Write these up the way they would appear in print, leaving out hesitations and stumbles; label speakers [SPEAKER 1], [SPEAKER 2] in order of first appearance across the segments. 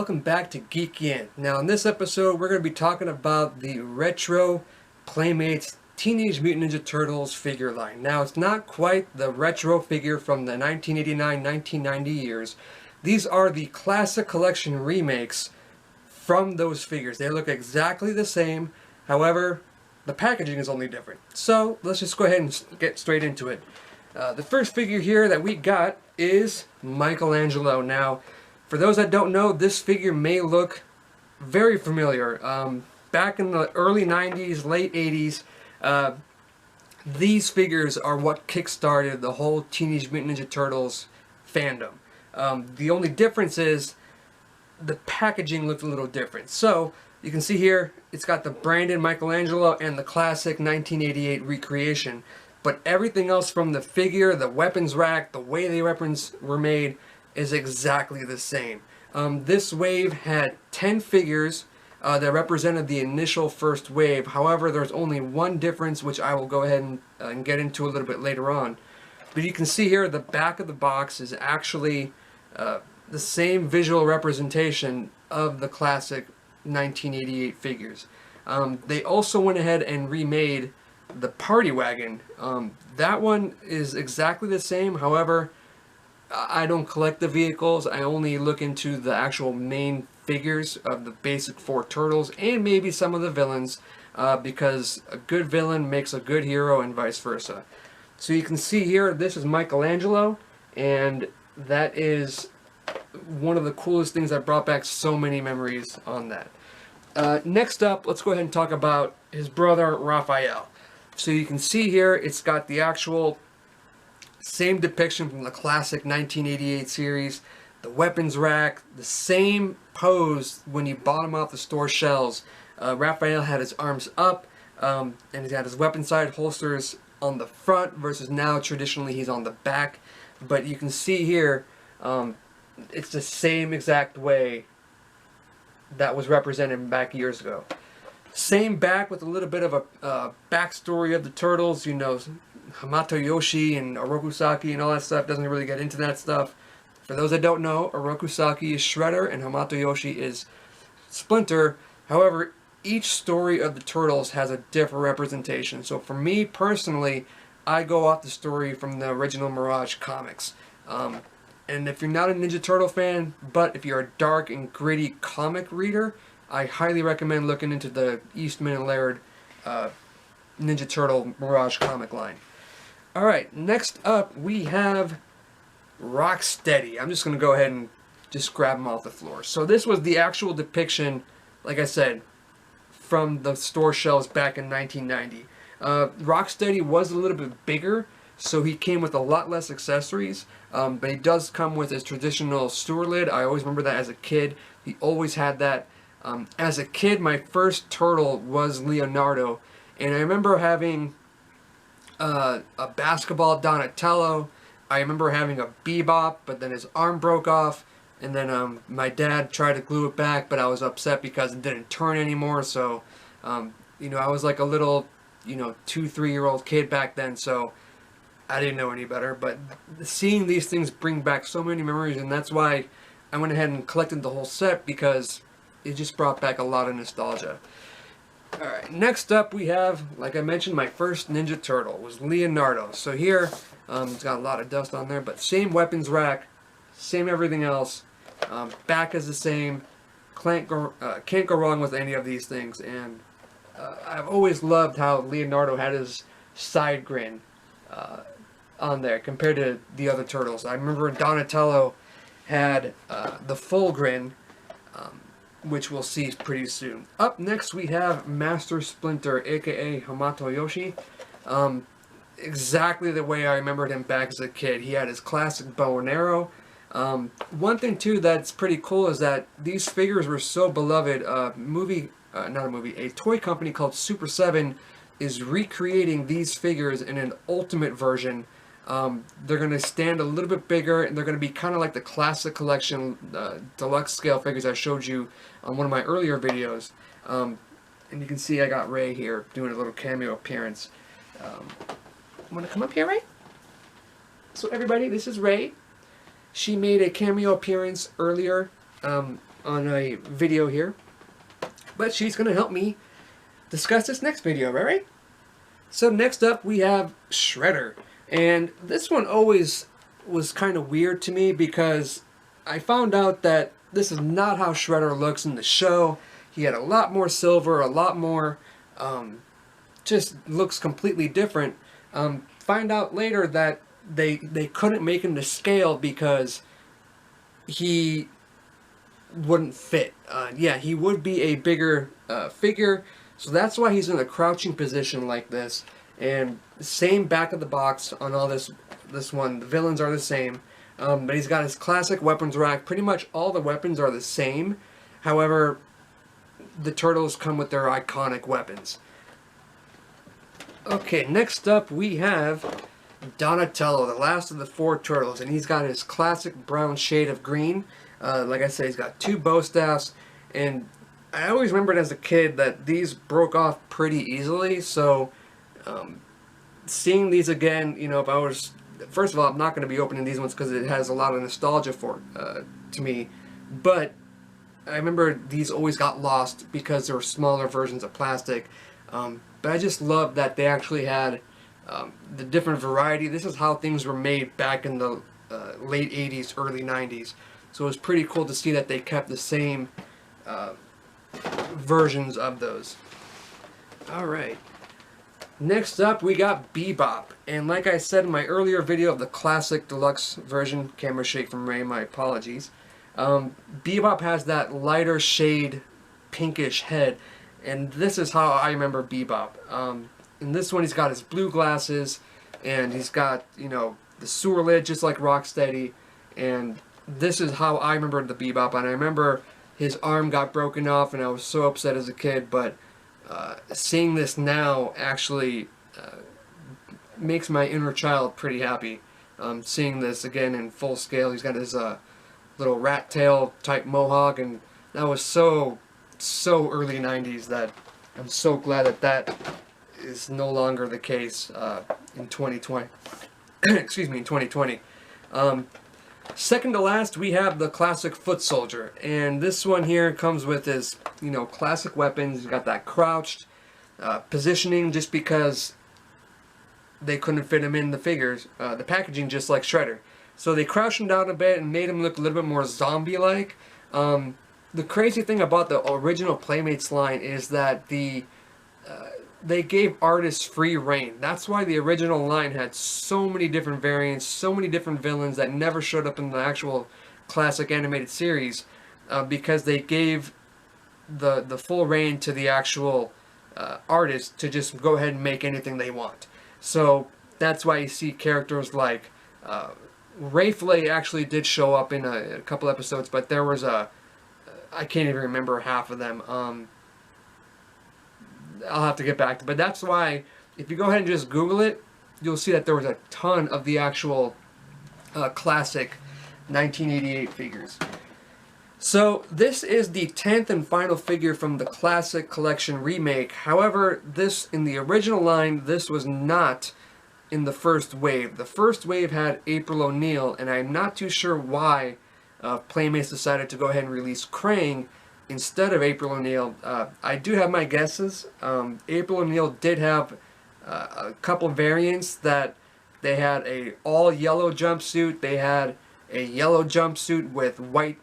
[SPEAKER 1] welcome back to Geeky Ent. Now in this episode we're going to be talking about the retro Playmates Teenage Mutant Ninja Turtles figure line. Now it's not quite the retro figure from the 1989-1990 years. These are the classic collection remakes from those figures. They look exactly the same, however the packaging is only different. So let's just go ahead and get straight into it. The first figure here that we got is Michelangelo. Now for those that don't know, this figure may look very familiar. Back in the early 90s, late 80s, these figures are what kickstarted the whole Teenage Mutant Ninja Turtles fandom. The only difference is the packaging looked a little different. So you can see here, it's got the branded Michelangelo and the classic 1988 recreation. But everything else from the figure, the weapons rack, the way the weapons were made, is exactly the same. This wave had 10 figures that represented the initial first wave. However, there's only one difference, which I will go ahead and get into a little bit later on. But you can see here the back of the box is actually the same visual representation of the classic 1988 figures. They also went ahead and remade the Party Wagon. That one is exactly the same. However, I don't collect the vehicles. I only look into the actual main figures of the basic four turtles and maybe some of the villains, because a good villain makes a good hero and vice versa. So you can see here, this is Michelangelo, and that is one of the coolest things that brought back so many memories on that. Next up, let's go ahead and talk about his brother Raphael. So you can see here, it's got the actual same depiction from the classic 1988 series, the weapons rack, the same pose when you bought him off the store shelves. Raphael had his arms up, and he's got his weapon side holsters on the front, versus now traditionally he's on the back. But you can see here, it's the same exact way that was represented back years ago. Same back with a little bit of a backstory of the turtles, you know, Hamato Yoshi and Orokusaki and all that stuff. Doesn't really get into that stuff. For those that don't know, Orokusaki is Shredder and Hamato Yoshi is Splinter. However, each story of the turtles has a different representation. So for me personally, I go off the story from the original Mirage comics. And if you're not a Ninja Turtle fan, but if you're a dark and gritty comic reader, I highly recommend looking into the Eastman and Laird Ninja Turtle Mirage comic line. Alright, next up we have Rocksteady. I'm just going to go ahead and just grab them off the floor. So this was the actual depiction, like I said, from the store shelves back in 1990. Rocksteady was a little bit bigger, so he came with a lot less accessories, but he does come with his traditional sewer lid. I always remember that as a kid. He always had that. As a kid, my first turtle was Leonardo, and I remember having a basketball Donatello. I remember having a Bebop, but then his arm broke off, and then my dad tried to glue it back, but I was upset because it didn't turn anymore. So, you know, I was like a little, you know, 2-3-year-old kid back then, so I didn't know any better. But seeing these things bring back so many memories, and that's why I went ahead and collected the whole set, because it just brought back a lot of nostalgia. Alright, next up we have, like I mentioned, my first Ninja Turtle was Leonardo. So here, it's got a lot of dust on there, but same weapons rack, same everything else. Back is the same. Can't go wrong with any of these things. And I've always loved how Leonardo had his side grin on there compared to the other turtles. I remember Donatello had the full grin, which we'll see pretty soon. Up next we have Master Splinter, aka Hamato Yoshi. Exactly the way I remembered him back as a kid. He had his classic bow and arrow. One thing too that's pretty cool is that these figures were so beloved. A toy company called Super 7 is recreating these figures in an ultimate version. They're going to stand a little bit bigger, and they're going to be kind of like the classic collection deluxe scale figures I showed you on one of my earlier videos. And you can see I got Ray here doing a little cameo appearance. Want to come up here, Ray? So everybody, this is Ray. She made a cameo appearance earlier on on a video here, but she's going to help me discuss this next video, alright? So next up we have Shredder, and this one always was kind of weird to me because I found out that this is not how Shredder looks in the show. He had a lot more silver, a lot more, just looks completely different. Find out later that they couldn't make him to scale because he wouldn't fit. Yeah, he would be a bigger figure, so that's why he's in a crouching position like this. And same back of the box on all this one. The villains are the same, but he's got his classic weapons rack. Pretty much all the weapons are the same. However, the turtles come with their iconic weapons. Okay, next up we have Donatello, the last of the 4 turtles, and he's got his classic brown shade of green. Like I said, he's got 2 bow staffs, and I always remembered as a kid that these broke off pretty easily, so seeing these again, you know, if I was... First of all, I'm not going to be opening these ones because it has a lot of nostalgia to me, but I remember these always got lost because there were smaller versions of plastic. But I just love that they actually had the different variety. This is how things were made back in the late 80s, early 90s. So it was pretty cool to see that they kept the same versions of those. Alright. Next up we got Bebop. And like I said in my earlier video of the classic deluxe version, camera shake from Ray, my apologies. Bebop has that lighter shade pinkish head. And this is how I remember Bebop. In this one, he's got his blue glasses, and he's got, you know, the sewer lid just like Rocksteady. And this is how I remember the Bebop. And I remember his arm got broken off, and I was so upset as a kid. But seeing this now actually makes my inner child pretty happy. Seeing this again in full scale. He's got his little rat tail type mohawk, and that was so early 90s that I'm so glad that that is no longer the case in 2020. Excuse me, in 2020. Second to last, we have the classic foot soldier, and this one here comes with his, you know, classic weapons. He's got that crouched positioning just because they couldn't fit him in the figures, the packaging, just like Shredder. So they crouched him down a bit and made him look a little bit more zombie-like. The crazy thing about the original Playmates line is that they gave artists free reign. That's why the original line had so many different variants, so many different villains that never showed up in the actual classic animated series, because they gave the full reign to the actual artist to just go ahead and make anything they want. So that's why you see characters like Raphael actually did show up in a couple episodes, but there was I can't even remember half of them. I'll have to get back to it. But that's why, if you go ahead and just Google it, you'll see that there was a ton of the actual classic 1988 figures. So this is the 10th and final figure from the Classic Collection remake. However, this, in the original line, this was not in the first wave. The first wave had April O'Neil, and I'm not too sure why Playmates decided to go ahead and release Krang instead of April O'Neil. I do have my guesses. April O'Neil did have a couple variants that they had a all yellow jumpsuit. They had a yellow jumpsuit with white,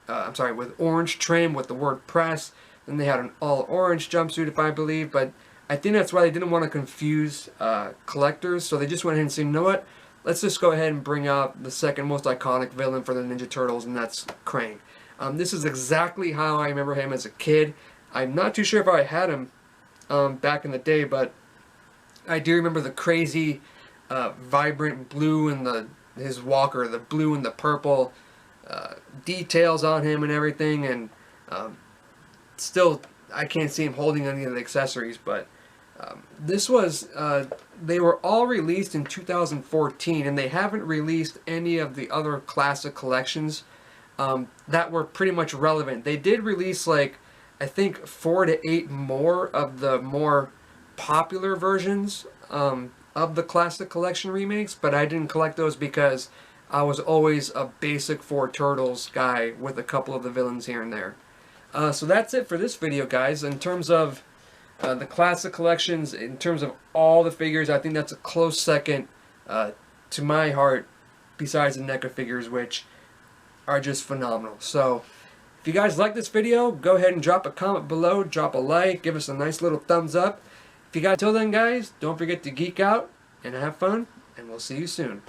[SPEAKER 1] with orange trim with the word press. Then they had an all orange jumpsuit, if I believe. But I think that's why they didn't want to confuse collectors. So they just went ahead and said, you know what? Let's just go ahead and bring out the second most iconic villain for the Ninja Turtles, and that's Krang. This is exactly how I remember him as a kid. I'm not too sure if I had him back in the day, but I do remember the crazy, vibrant blue in his walker, the blue and the purple details on him and everything, and still I can't see him holding any of the accessories, but this was, they were all released in 2014, and they haven't released any of the other classic collections that were pretty much relevant. They did release, like, I think 4 to 8 more of the more popular versions of the Classic Collection remakes, but I didn't collect those because I was always a basic 4 Turtles guy with a couple of the villains here and there. So that's it for this video, guys. In terms of the classic collections, in terms of all the figures, I think that's a close second to my heart, besides the NECA figures, which are just phenomenal. So if you guys like this video, go ahead and drop a comment below, drop a like, give us a nice little thumbs up. If you guys, till then guys, don't forget to geek out and have fun, and we'll see you soon.